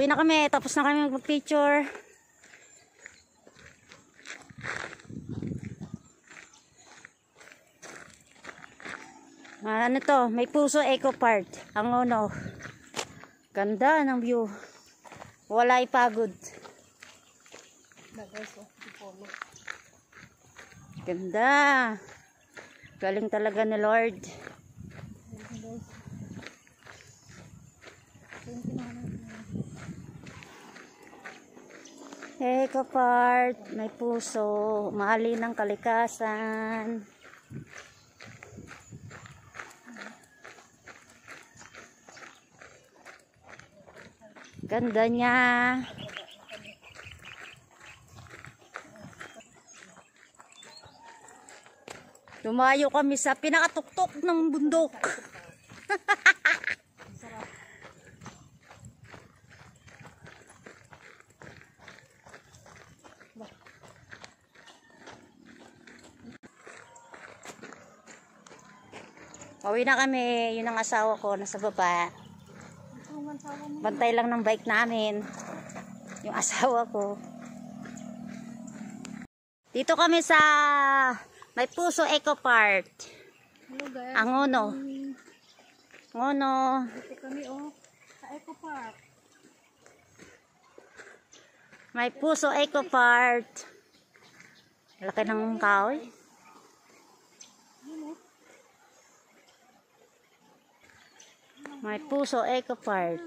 Pauwi na kami. Tapos na kami mag-picture. Ano to? May Puso Eco Park. Ang Angono. Ganda ng view. Wala ipagod. Ganda. Galing talaga ni Lord. Eco Park. May puso. Mahalin ng kalikasan. Ganda niya. Lumayo kami sa pinakatuktok ng bundok. Pauwi na kami. Yun ang asawa ko nasa baba. Bantay lang ng bike namin. Yung asawa ko. Dito kami sa May Puso Eco Park. Hello guys. Angono. Angono. Dito kami sa Eco Park. May Puso Eco Park. Laki ng kahoy. May Puso Eco Park.